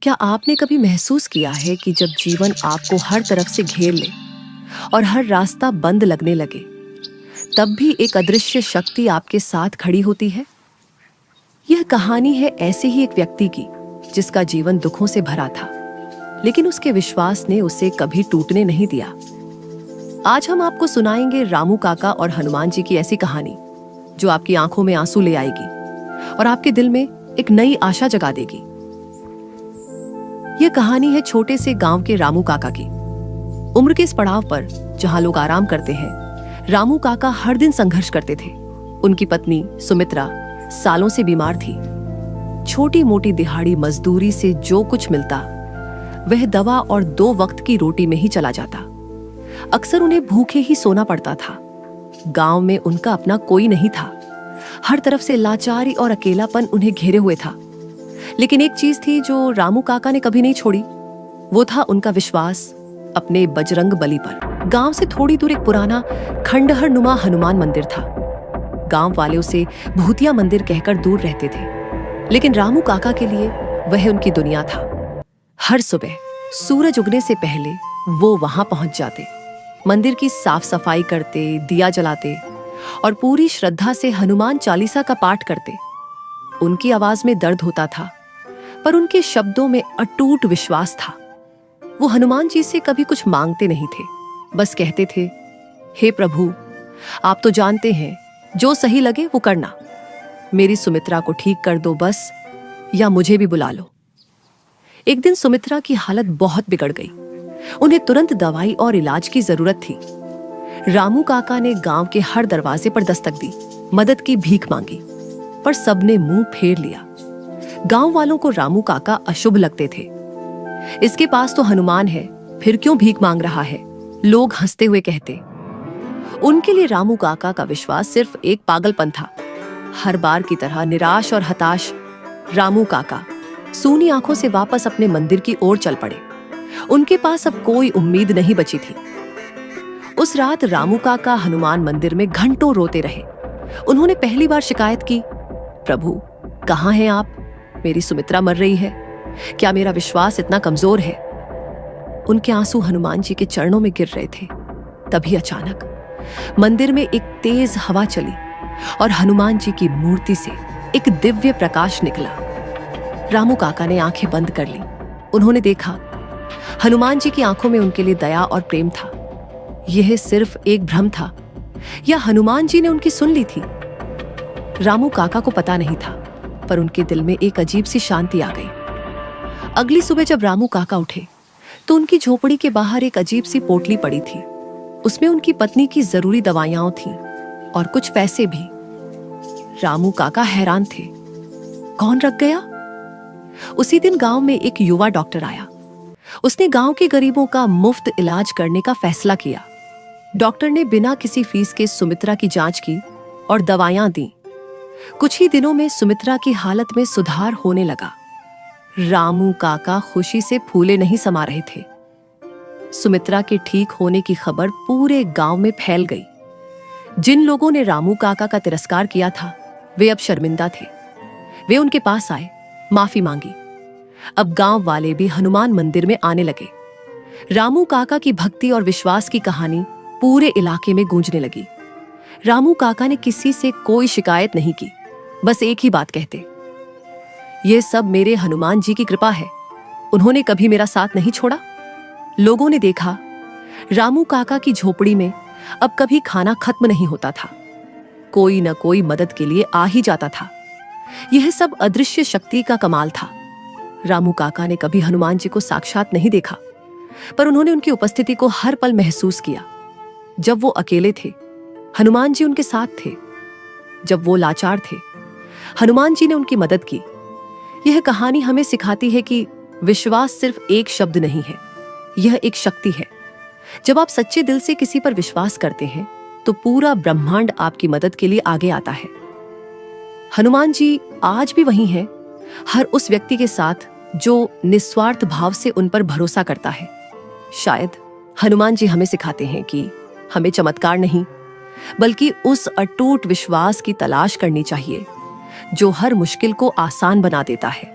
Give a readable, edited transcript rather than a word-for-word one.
क्या आपने कभी महसूस किया है कि जब जीवन आपको हर तरफ से घेर ले और हर रास्ता बंद लगने लगे, तब भी एक अदृश्य शक्ति आपके साथ खड़ी होती है? यह कहानी है ऐसे ही एक व्यक्ति की, जिसका जीवन दुखों से भरा था, लेकिन उसके विश्वास ने उसे कभी टूटने नहीं दिया। आज हम आपको सुनाएंगे रामू काका और हनुमान जी की ऐसी कहानी, जो आपकी आंखों में आंसू ले आएगी और आपके दिल में एक नई आशा जगा देगी। यह कहानी है छोटे से गांव के रामू काका की। उम्र के इस पड़ाव पर जहां लोग आराम करते हैं, रामू काका हर दिन संघर्ष करते थे। उनकी पत्नी सुमित्रा सालों से बीमार थी। छोटी मोटी दिहाड़ी मजदूरी से जो कुछ मिलता, वह दवा और 2 वक्त की रोटी में ही चला जाता। अक्सर उन्हें भूखे ही सोना पड़ता था। गांव में उनका अपना कोई नहीं था। हर तरफ से लाचारी और अकेलापन उन्हें घेरे हुए था। लेकिन एक चीज थी जो रामू काका ने कभी नहीं छोड़ी, वो था उनका विश्वास अपने बजरंग बली पर। गांव से थोड़ी दूर एक पुराना खंडहर नुमा हनुमान मंदिर था। गांव वाले उसे भूतिया मंदिर कहकर दूर रहते थे, लेकिन रामू काका के लिए वह उनकी दुनिया था। हर सुबह सूरज उगने से पहले वो वहां पहुंच जाते, मंदिर की साफ सफाई करते, दिया जलाते और पूरी श्रद्धा से हनुमान चालीसा का पाठ करते। उनकी आवाज में दर्द होता था, पर उनके शब्दों में अटूट विश्वास था। वो हनुमान जी से कभी कुछ मांगते नहीं थे, बस कहते थे, हे प्रभु, आप तो जानते हैं, जो सही लगे वो करना। मेरी सुमित्रा को ठीक कर दो बस, या मुझे भी बुला लो। एक दिन सुमित्रा की हालत बहुत बिगड़ गई। उन्हें तुरंत दवाई और इलाज की जरूरत थी। रामू काका ने गांव के हर दरवाजे पर दस्तक दी, मदद की भीख मांगी, पर सबने मुंह फेर लिया। गांव वालों को रामू काका अशुभ लगते थे। इसके पास तो हनुमान है, फिर क्यों भीख मांग रहा है, लोग हंसते हुए कहते। उनके लिए रामू काका का विश्वास सिर्फ एक पागलपन था। हर बार की तरह निराश और हताश रामू काका सूनी आंखों से वापस अपने मंदिर की ओर चल पड़े। उनके पास अब कोई उम्मीद नहीं बची थी। उस रात रामू काका हनुमान मंदिर में घंटों रोते रहे। उन्होंने पहली बार शिकायत की, प्रभु, कहाँ हैं आप? मेरी सुमित्रा मर रही है। क्या मेरा विश्वास इतना कमजोर है? उनके आंसू हनुमान जी के चरणों में गिर रहे थे। तभी अचानक मंदिर में एक तेज हवा चली और हनुमान जी की मूर्ति से एक दिव्य प्रकाश निकला। रामू काका ने आंखें बंद कर ली। उन्होंने देखा, हनुमान जी की आंखों में उनके लिए दया और प्रेम था। यह सिर्फ एक भ्रम था, या हनुमान जी ने उनकी सुन ली थी? रामू काका को पता नहीं था, पर उनके दिल में एक अजीब सी शांति आ गई। अगली सुबह जब रामू काका उठे, तो उनकी झोपड़ी के बाहर एक अजीब सी पोटली पड़ी थी। उसमें उनकी पत्नी की जरूरी दवाइयां थीं और कुछ पैसे भी। रामू काका हैरान थे, कौन रख गया? उसी दिन गांव में एक युवा डॉक्टर आया। उसने गांव के गरीबों का मुफ्त इलाज करने का फैसला किया। डॉक्टर ने बिना किसी फीस के सुमित्रा की जांच की और दवाइयां दी। कुछ ही दिनों में सुमित्रा की हालत में सुधार होने लगा। रामू काका खुशी से फूले नहीं समा रहे थे। सुमित्रा के ठीक होने की खबर पूरे गांव में फैल गई। जिन लोगों ने रामू काका का तिरस्कार किया था, वे अब शर्मिंदा थे। वे उनके पास आए, माफी मांगी। अब गांव वाले भी हनुमान मंदिर में आने लगे। रामू काका की भक्ति और विश्वास की कहानी पूरे इलाके में गूंजने लगी। रामू काका ने किसी से कोई शिकायत नहीं की, बस एक ही बात कहते, यह सब मेरे हनुमान जी की कृपा है, उन्होंने कभी मेरा साथ नहीं छोड़ा। लोगों ने देखा, रामू काका की झोपड़ी में अब कभी खाना खत्म नहीं होता था। कोई न कोई मदद के लिए आ ही जाता था। यह सब अदृश्य शक्ति का कमाल था। रामू काका ने कभी हनुमान जी को साक्षात नहीं देखा, पर उन्होंने उनकी उपस्थिति को हर पल महसूस किया। जब वो अकेले थे, हनुमान जी उनके साथ थे। जब वो लाचार थे, हनुमान जी ने उनकी मदद की। यह कहानी हमें सिखाती है कि विश्वास सिर्फ एक शब्द नहीं है, यह एक शक्ति है। जब आप सच्चे दिल से किसी पर विश्वास करते हैं, तो पूरा ब्रह्मांड आपकी मदद के लिए आगे आता है। हनुमान जी आज भी वही हैं, हर उस व्यक्ति के साथ जो निस्वार्थ भाव से उन पर भरोसा करता है। शायद हनुमान जी हमें सिखाते हैं कि हमें चमत्कार नहीं, बल्कि उस अटूट विश्वास की तलाश करनी चाहिए जो हर मुश्किल को आसान बना देता है।